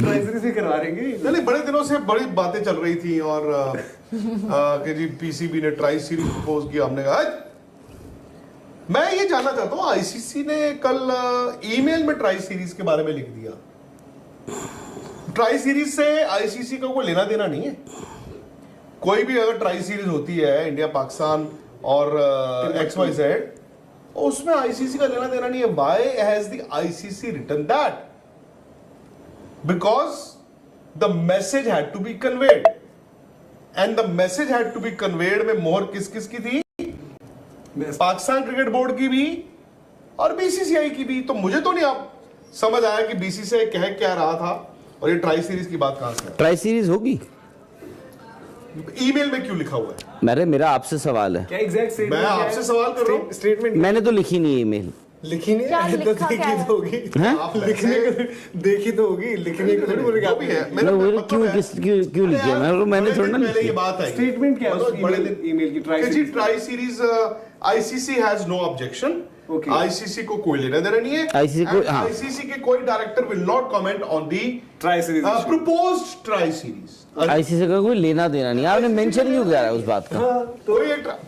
Tri series भी करवा देंगे। नहीं, बड़े दिनों से बड़ी बातें चल रही थी और कि जी पीसीबी ने ट्राई सीरीज प्रपोज किया। हमने कहा मैं ये जानना चाहता हूँ, आईसीसी ने कल ईमेल में ट्राई सीरीज के बारे में लिख दिया। ट्राई सीरीज से आईसीसी का कोई लेना देना नहीं है। कोई भी अगर ट्राई सीरीज होती है इंडिया पाकिस्तान और XYZ, उसमें आईसीसी का लेना देना नहीं है। Why has the ICC written that? Because the message had to be conveyed, and the message had to be conveyed में मोहर किस किस की थी? पाकिस्तान क्रिकेट बोर्ड की भी और बीसीसीआई की भी। तो मुझे तो नहीं आप समझ आया कि बीसीसीआई कह क्या रहा था और ये ट्राई सीरीज की बात कहां से है? ट्राई सीरीज होगी, ईमेल में क्यों लिखा हुआ है? मेरा आपसे सवाल है। क्या एग्जैक्ट स्टेटमेंट? मैं आपसे सवाल कर रहा हूं। स्टेटमेंट मैंने तो लिखी नहीं ईमेल। लिखी नहीं है तो देखी तो होगी। लिखने को देखी तो होगी, लिखने को थोड़ी बोले क्या भी है। क्यों लिखी है? मैंने थोड़ा ना पहले ये बात है। स्टेटमेंट क्या है बड़े ईमेल की? Tri series ICC has no objection. ICC को कोई लेना देना नहीं है। आईसीसी के कोई director will not comment on the tri series proposed tri series. ICC का कोई लेना देना नहीं। आपने मेंशन क्यों किया है उस बात का?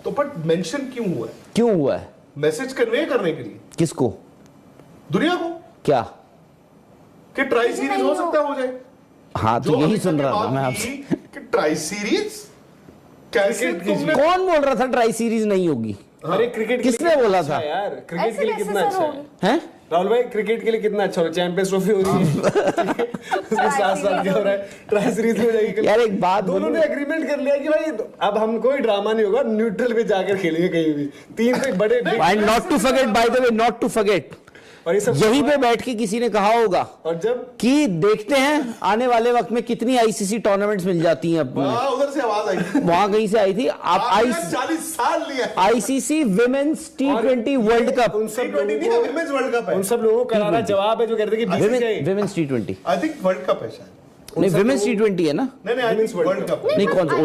तो बट मेंशन क्यों हुआ है? क्यों हुआ है? मैसेज कन्वे करने के लिए। किसको? दुनिया को। क्या कि ट्राई सीरीज हो सकता है, हो जाए। हाँ, तो यही सुन रहा था मैं आपसे कि ट्राई सीरीज कैसे? कौन बोल रहा था ट्राई सीरीज नहीं होगी? अरे क्रिकेट किसने बोला था यार? क्रिकेट के लिए कितना अच्छा है राहुल भाई? क्रिकेट के लिए कितना अच्छा हो रहा है? चैंपियंस ट्रॉफी हो रही है, उसके साथ साथ क्या हो रहा है? ट्राई सीरीज हो जाएगी यार। एक बात, दोनों ने एग्रीमेंट कर लिया कि भाई अब हम कोई ड्रामा नहीं होगा, न्यूट्रल पे जाकर खेलेंगे कहीं भी। तीन कोई बड़े not to forget, by the way, not to forget, और ये सब यहीं पे बैठ के किसी ने कहा होगा और जब कि देखते हैं आने वाले वक्त में कितनी आईसीसी टूर्नामेंट्स मिल जाती हैं। अब उधर से आवाज आई थी, वहां कहीं से आई थी। आप 40 साल लिया ICC women's T20 world cup, उन सब लोगों को करारा जवाब है जो कहते हैं कि women's T20, I think world cup है शायद। नहीं विमेंस T20 है ना? नहीं आई मीन वर्ल्ड कप। नहीं, कौन सा?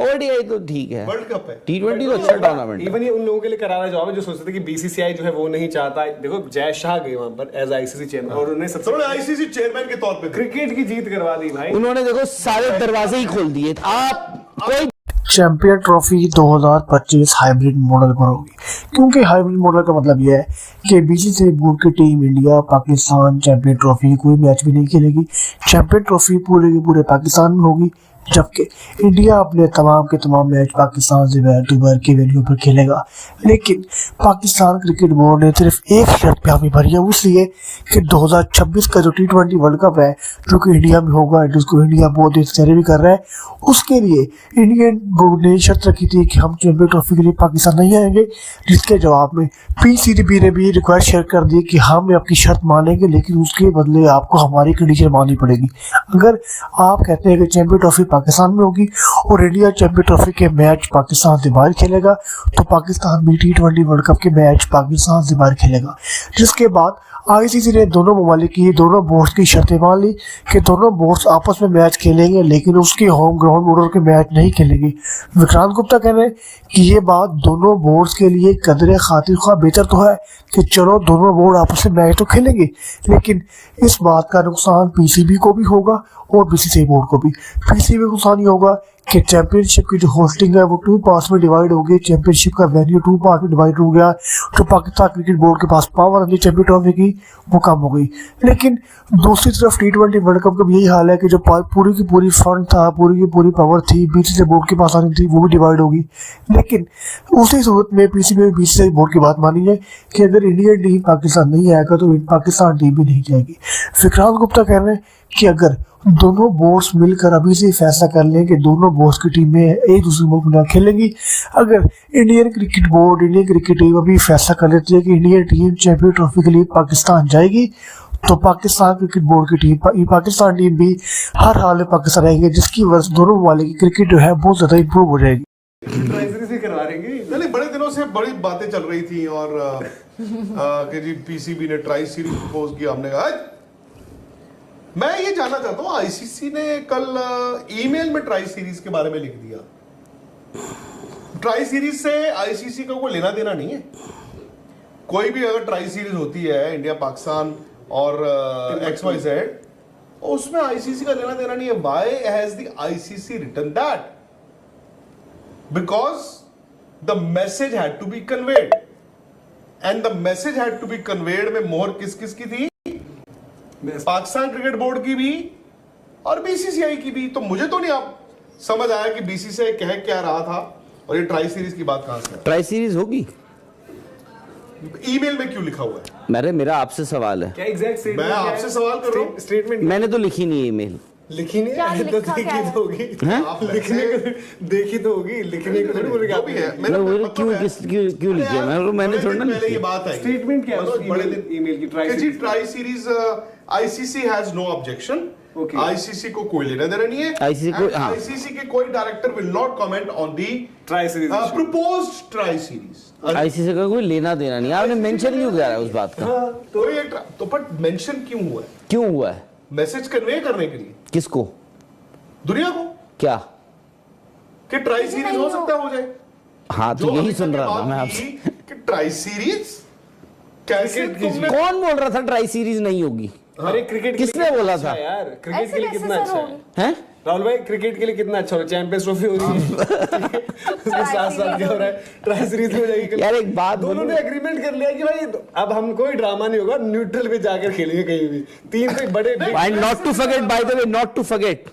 ओडीआई तो ठीक है, वर्ल्ड कप है। T20 तो अच्छा टूर्नामेंट है। इवन ये उन लोगों के लिए करारा जवाब है जो सोचते थे कि बीसीसीआई जो है वो नहीं चाहता। देखो जय शाह गए वहां पर एज आईसीसी चेयरमैन और उन्होंने सबसे आईसीसी चेयरमैन के तौर पे क्रिकेट की जीत करवा दी भाई। उन्होंने देखो सारे दरवाजे ही खोल दिए। आप कोई चैंपियन ट्रॉफी 2025 हाइब्रिड मॉडल पर होगी, क्योंकि हाइब्रिड मॉडल का मतलब यह है कि बीसीसीआई बोर्ड की team India Pakistan champion trophy कोई मैच भी नहीं खेलेगी। चैंपियन ट्रॉफी पूरे के पूरे पाकिस्तान में होगी, जबकि इंडिया अपने तमाम के तमाम मैच पाकिस्तान से बैक-टू-बैक के वेन्यू पर खेलेगा। लेकिन पाकिस्तान क्रिकेट बोर्ड ने सिर्फ एक शर्त पे हमें भरी है, वो इसलिए कि 2026 का जो T20 वर्ल्ड कप है जो कि इंडिया में होगा, जिसको इंडिया बहुत इंतजार भी कर रहा है, उसके लिए इंडियन बोर्ड ने शर्त रखी थी कि हम चैंपियन ट्रॉफी के लिए पाकिस्तान नहीं आएंगे, जिसके जवाब में पीसीबी ने भी रिक्वेस्ट शेयर कर दी कि हम आपकी शर्त मानेंगे, लेकिन उसके बदले आपको हमारी कंडीशन माननी पड़ेगी। अगर आप कहते हैं कि चैंपियन ट्रॉफी पाकिस्तान में होगी और इंडिया चैंपियन ट्रॉफी के मैच पाकिस्तान से बाहर खेलेगा, तो पाकिस्तान भी T20 वर्ल्ड कप के मैच पाकिस्तान से बाहर खेलेगा। जिसके बाद आईसीसी ने दोनों ममालिक की, दोनों बोर्ड्स की शर्तें मान ली कि दोनों बोर्ड्स आपस में मैच खेलेंगे, लेकिन उसके होम ग्राउंड ऑर्डर के मैच नहीं खेलेंगे। विक्रांत गुप्ता कह रहे हैं कि ये बात दोनों बोर्ड्स के लिए कदर खातिर ख्वाह बेहतर तो है कि चलो दोनों बोर्ड आपस में मैच तो खेलेंगे, लेकिन इस बात का नुकसान पीसीबी को भी होगा और बीसीसीआई बोर्ड को भी। पीसीबी को नुकसान ये होगा कि चैंपियनशिप की जो होस्टिंग है वो 2 पार्ट्स में डिवाइड हो गई। चैंपियनशिप का वेन्यू 2 पार्ट में डिवाइड हो गया। जो पाकिस्तान क्रिकेट बोर्ड के पास पावर है चैंपियन ट्रॉफी की, वो कम हो गई। लेकिन दूसरी तरफ T20 वर्ल्ड कप का भी यही हाल है कि जो पूरी की पूरी फंड था, पूरी की पूरी पावर थी, बीसीसीआई बोर्ड के पास आनी थी, वो भी डिवाइड होगी। लेकिन उसी सूरत में पीसीबी बीसीसीआई बोर्ड की बात मानी है कि अगर इंडियन टीम पाकिस्तान नहीं आएगा तो पाकिस्तान टीम भी नहीं जाएगी। विक्रांत गुप्ता कह रहे हैं कि अगर दोनों बोर्ड्स मिलकर अभी से फैसला कर लें कि दोनों बोर्ड्स की टीमें एक दूसरे मुल्क में खेलेंगी, अगर Indian cricket board, Indian cricket team अभी फैसला कर लेती है कि इंडियन टीम चैंपियन ट्रॉफी के लिए पाकिस्तान जाएगी, तो पाकिस्तान क्रिकेट बोर्ड की टीम, पाकिस्तान टीम भी हर हाल में पाकिस्तान आएंगे, जिसकी वजह से दोनों ममालिक की क्रिकेट जो है बहुत ज़्यादा इम्प्रूव हो जाएगी। करवा देंगे। नहीं, बड़े दिनों से बड़ी बातें चल रही थी और कि जी पीसीबी ने ट्राई सीरीज प्रपोज किया। हमने कहा मैं ये जानना चाहता हूँ, आईसीसी ने कल ईमेल में ट्राई सीरीज के बारे में लिख दिया। ट्राई सीरीज से आईसीसी का कोई लेना देना नहीं है। कोई भी अगर ट्राई सीरीज होती है इंडिया पाकिस्तान और XYZ, और उसमें आईसीसी का लेना देना नहीं है. Why has the ICC written that? Because the message had to be conveyed, and the message had to be conveyed में मोहर किस किस की थी? पाकिस्तान क्रिकेट बोर्ड की भी और बीसीसीआई की भी. तो मुझे तो नहीं आप समझ आया कि बीसीसीआई कह क्या रहा था और ये ट्राई सीरीज की बात कहां से है. ट्राई सीरीज होगी? ईमेल में क्यों लिखा हुआ है? मेरा आपसे सवाल है, क्या एग्जैक्ट मैं आपसे सवाल कर रहा हूं. स्टेटमेंट मैंने तो लिखी नहीं ईमेल. लिखी नहीं क्या है तो लिखा क्या देखी है? तो होगी. हैं? आप लिखने को देखी तो होगी, लिखने को थोड़ी बोलेंगे जो आप. भी है, मतलब वो मतलब क्यों है- क्यों लिखी है? मैंने बड़े थोड़ा दिन ना पहले लिखी ये है. बात आई. स्टेटमेंट क्या है मतलब उस बड़े ईमेल दिन- ईमेल की ट्राई कि जी series? Tri series ICC has no objection. Okay. ICC को कोई लेना देना नहीं है. ICC को- हाँ. आईसीसी के कोई director will not comment on the tri series proposed tri series. ICC का कोई लेना देना नहीं. आपने मेंशन क्यों किया है उस बात का? तो ये तो बट मेंशन क्यों हुआ है? क्यों हुआ है? मैसेज कन्वे करने के लिए किसको? दुनिया को क्या? कि ट्राई सीरीज हो सकता है, हो जाए. हाँ, तो जो यही अभी सुन तक रहा बात था मैं की आपसे. कि ट्राई सीरीज कैसे तुमने कौन बोल रहा था ट्राई सीरीज नहीं होगी? अरे क्रिकेट के लिए किसने कितना बोला अच्छा था? है यार, क्रिकेट ऐसे के लिए कैसे कितना सर अच्छा होगी? है. हैं? राहुल भाई क्रिकेट के लिए कितना अच्छा हो रहा है. चैंपियंस ट्रॉफी हो रही है, उसके साथ साथ क्या हो रहा है, ट्राई सीरीज हो जाएगी. यार एक बात दोनों बोलूं? ने एग्रीमेंट कर लिया कि भाई अब हम कोई ड्रामा नहीं होगा, न्यूट्रल पे जाकर खेलेंगे कहीं भी. तीन तो बड़े and not to forget, by the way, not to forget,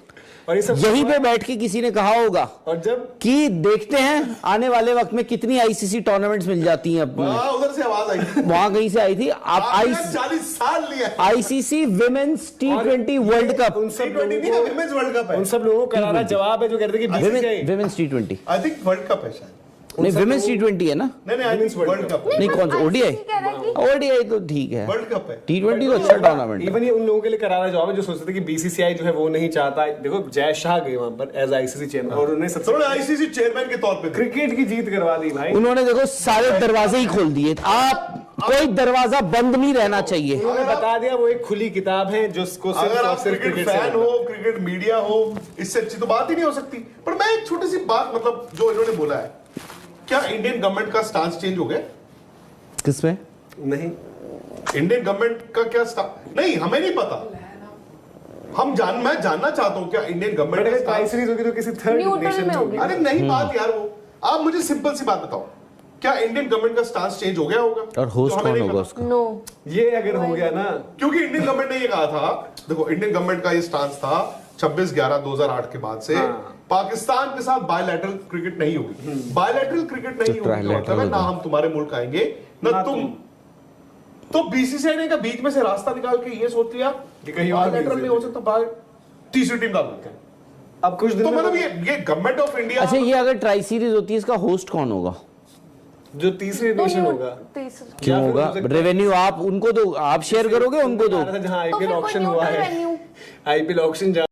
और ये सब यहीं पे बैठ के किसी ने कहा होगा और जब कि देखते हैं आने वाले वक्त में कितनी आईसीसी टूर्नामेंट्स मिल जाती हैं अपने. उधर से आवाज आई थी. वहां कहीं से आई थी. आप आपने 40 साल लिया. ICC women's T20 world cup. उन सब T20 नहीं, लोगों विमेंस वर्ल्ड कप को है. उन सब लोगों को करारा जवाब है जो कहते हैं कि BCCI women's T20 I think world cup है शायद. नहीं, विमेन्स T20 है ना? नहीं नहीं, आई थिंक वर्ल्ड कप. नहीं, कौन सा? ओडीआई? ICC कह रहा है कि ओडीआई तो ठीक है. वर्ल्ड कप है. T20 तो अच्छा टूर्नामेंट है. इवन ये उन लोगों के लिए करारा जवाब है जो सोचते थे कि बीसीसीआई जो है वो नहीं चाहता. देखो जय शाह गए वहां पर एज आईसीसी चेयरमैन और उन्होंने सबसे उन्होंने आईसीसी चेयरमैन के तौर पे क्रिकेट की जीत करवा दी भाई. उन्होंने देखो सारे दरवाजे ही खोल दिए. आप कोई दरवाजा बंद नहीं रहना चाहिए. उन्होंने बता दिया वो एक खुली किताब है जिसको सिर्फ अगर और आप सिर्फ क्रिकेट से फैन करना. हो, क्रिकेट मीडिया हो, इससे अच्छी तो बात ही नहीं हो सकती. पर मैं एक छोटी सी बात, मतलब जो इन्होंने बोला है, क्या इंडियन गवर्नमेंट का स्टांस चेंज हो गया? किसमें? नहीं इंडियन गवर्नमेंट का क्या स्टांस? नहीं, हमें नहीं पता. मैं जानना चाहता हूं क्या इंडियन बट गवर्नमेंट अगर का ट्राई स्टांस. सीरीज होगी तो किसी थर्ड Neutral नेशन में में होगी. होगी. अरे नहीं बात यार, वो आप मुझे सिंपल सी बात बताओ, क्या इंडियन गवर्नमेंट का स्टांस चेंज हो गया होगा? और होस्ट जो हमें कौन नहीं होगा पता. उसका? नो. ये अगर हो गया ना, क्योंकि इंडियन गवर्नमेंट ने ये कहा था, देखो इंडियन गवर्नमेंट का ये स्टांस था 26/11/2008 के बाद से पाकिस्तान के साथ बायलैटरल क्रिकेट नहीं होगी. बायलैटरल क्रिकेट नहीं होगी trilateral मतलब है ना होगा. हम तुम्हारे मुल्क आएंगे ना तुम. तो बीसीसीआई ने का बीच में से रास्ता निकाल के ये सोच लिया कि कहीं और बायलैटरल नहीं हो सकता, बाहर तीसरी टीम डाल देते हैं. अब कुछ दिन तो में मतलब ये गवर्नमेंट ऑफ इंडिया. अच्छा, ये अगर ट्राई सीरीज होती है इसका होस्ट कौन होगा? जो तीसरी नेशन होगा क्यों फिर होगा? हो सकता है- रेवेन्यू आप उनको दो, आप शेयर करोगे उनको दो. जहां तो आईपीएल फिर कोई ऑक्शन हुआ न्यूट्रल है, वेन्यू. IPL auction